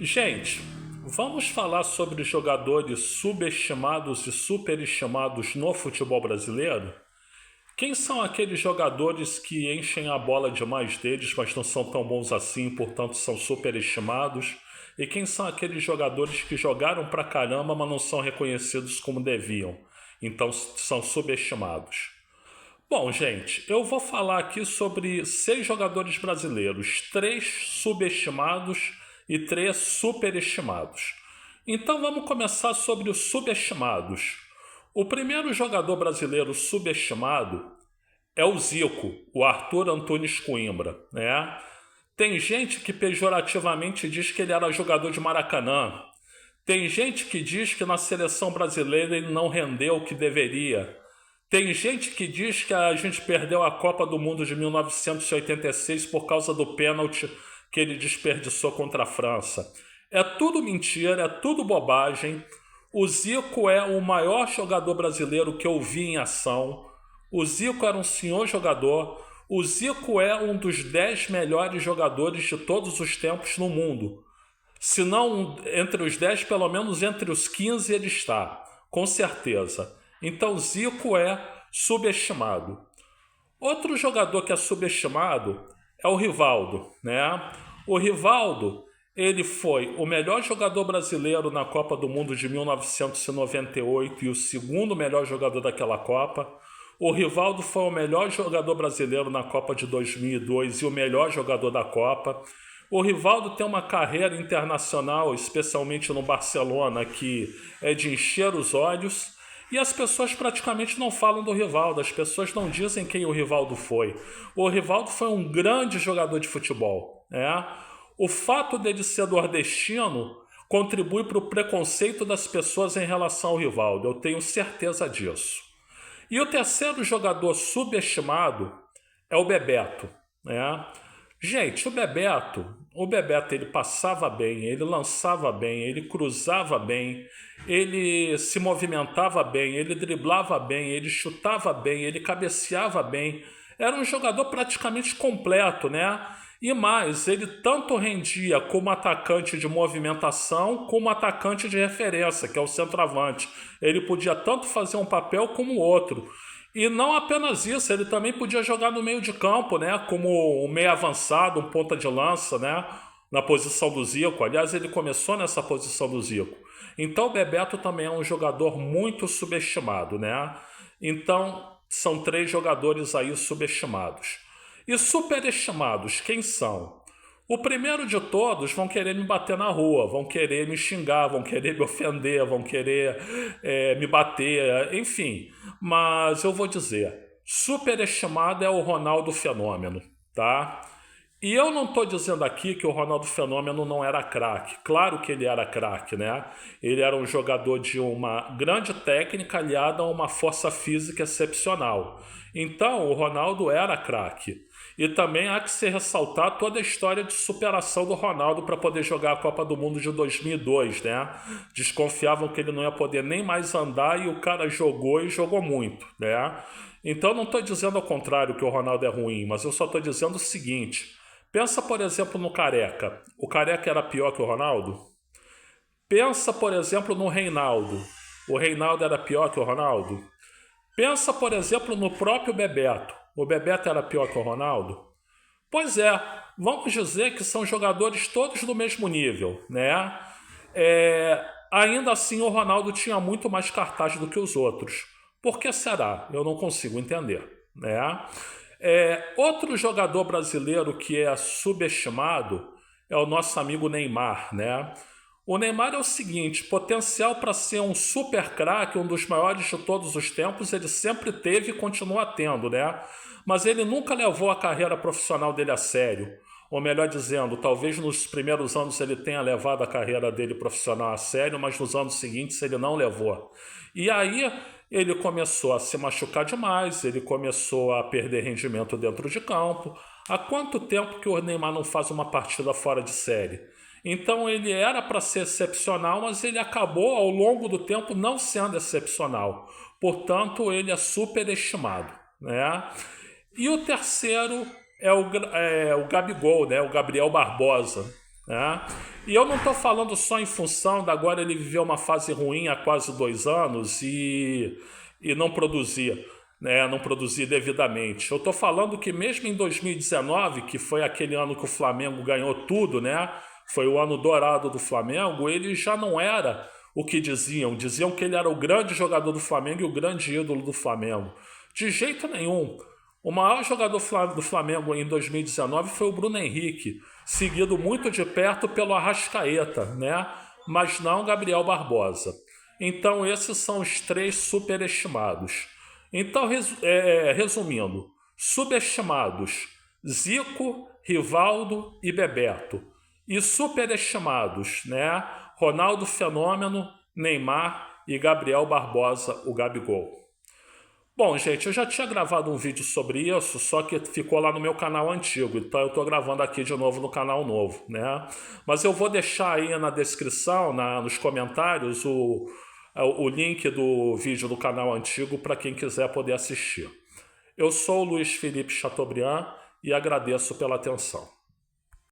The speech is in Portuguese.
Gente, vamos falar sobre jogadores subestimados e superestimados no futebol brasileiro? Quem são aqueles jogadores que enchem a bola demais deles, mas não são tão bons assim, portanto são superestimados? E quem são aqueles jogadores que jogaram pra caramba, mas não são reconhecidos como deviam, então são subestimados? Bom, gente, eu vou falar aqui sobre 6 jogadores brasileiros, 3 subestimados e 3 superestimados. Então vamos começar sobre os subestimados. O primeiro jogador brasileiro subestimado é o Zico, o Arthur Antunes Coimbra, né? Tem gente que pejorativamente diz que ele era jogador de Maracanã. Tem gente que diz que na seleção brasileira ele não rendeu o que deveria. Tem gente que diz que a gente perdeu a Copa do Mundo de 1986 por causa do pênalti que ele desperdiçou contra a França. É tudo mentira, é tudo bobagem. O Zico é o maior jogador brasileiro que eu vi em ação. O Zico era um senhor jogador. O Zico é um dos 10 melhores jogadores de todos os tempos no mundo. Se não entre os 10, pelo menos entre os 15 ele está, com certeza. Então Zico é subestimado. Outro jogador que é subestimado é o Rivaldo, né? O Rivaldo, ele foi o melhor jogador brasileiro na Copa do Mundo de 1998 e o segundo melhor jogador daquela Copa. O Rivaldo foi o melhor jogador brasileiro na Copa de 2002 e o melhor jogador da Copa. O Rivaldo tem uma carreira internacional, especialmente no Barcelona, que é de encher os olhos. E as pessoas praticamente não falam do Rivaldo, as pessoas não dizem quem o Rivaldo foi. O Rivaldo foi um grande jogador de futebol, né? O fato dele ser nordestino contribui para o preconceito das pessoas em relação ao Rivaldo, eu tenho certeza disso. E o terceiro jogador subestimado é o Bebeto, né? Gente, o Bebeto ele passava bem, ele lançava bem, ele cruzava bem, ele se movimentava bem, ele driblava bem, ele chutava bem, ele cabeceava bem. Era um jogador praticamente completo, né? E mais, ele tanto rendia como atacante de movimentação, como atacante de referência, que é o centroavante. Ele podia tanto fazer um papel como o outro. E não apenas isso, ele também podia jogar no meio de campo, né? Como um meio avançado, um ponta de lança, né? Na posição do Zico. Aliás, ele começou nessa posição do Zico. Então o Bebeto também é um jogador muito subestimado, né? Então são 3 jogadores aí subestimados. E superestimados, quem são? O primeiro de todos vão querer me bater na rua, vão querer me xingar, vão querer me ofender, vão querer me bater, enfim. Mas eu vou dizer, superestimado é o Ronaldo Fenômeno, tá? E eu não estou dizendo aqui que o Ronaldo Fenômeno não era craque. Claro que ele era craque, né? Ele era um jogador de uma grande técnica aliada a uma força física excepcional. Então, o Ronaldo era craque. E também há que se ressaltar toda a história de superação do Ronaldo para poder jogar a Copa do Mundo de 2002, né? Desconfiavam que ele não ia poder nem mais andar e o cara jogou e jogou muito, né? Então não estou dizendo ao contrário que o Ronaldo é ruim, mas eu só estou dizendo o seguinte: pensa, por exemplo, no Careca. O Careca era pior que o Ronaldo? Pensa, por exemplo, no Reinaldo. O Reinaldo era pior que o Ronaldo? Pensa, por exemplo, no próprio Bebeto. O Bebeto era pior que o Ronaldo? Pois é, vamos dizer que são jogadores todos do mesmo nível, né? Ainda assim, o Ronaldo tinha muito mais cartaz do que os outros. Por que será? Eu não consigo entender, né? Outro jogador brasileiro que é subestimado é o nosso amigo Neymar, né? O Neymar é o seguinte, potencial para ser um super craque, um dos maiores de todos os tempos, ele sempre teve e continua tendo, né? Mas ele nunca levou a carreira profissional dele a sério. Ou melhor dizendo, talvez nos primeiros anos ele tenha levado a carreira dele profissional a sério, mas nos anos seguintes ele não levou. E aí ele começou a se machucar demais, ele começou a perder rendimento dentro de campo. Há quanto tempo que o Neymar não faz uma partida fora de série? Então ele era para ser excepcional, mas ele acabou ao longo do tempo não sendo excepcional. Portanto, ele é superestimado, né? E o terceiro é o Gabigol, né? O Gabriel Barbosa. né? E eu não estou falando só em função da agora ele viveu uma fase ruim há quase 2 anos e não produzir, né? Não produzir devidamente. Eu estou falando que mesmo em 2019, que foi aquele ano que o Flamengo ganhou tudo, né? Foi o ano dourado do Flamengo, ele já não era o que diziam. Diziam que ele era o grande jogador do Flamengo e o grande ídolo do Flamengo. De jeito nenhum. O maior jogador do Flamengo em 2019 foi o Bruno Henrique, seguido muito de perto pelo Arrascaeta, né? Mas não Gabriel Barbosa. Então esses são os três superestimados. Então, resumindo, subestimados Zico, Rivaldo e Bebeto. E superestimados, né? Ronaldo Fenômeno, Neymar e Gabriel Barbosa, o Gabigol. Bom, gente, eu já tinha gravado um vídeo sobre isso, só que ficou lá no meu canal antigo, então eu estou gravando aqui de novo no canal novo, né? Mas eu vou deixar aí na descrição, nos comentários, o link do vídeo do canal antigo para quem quiser poder assistir. Eu sou o Luiz Felipe Chateaubriand e agradeço pela atenção.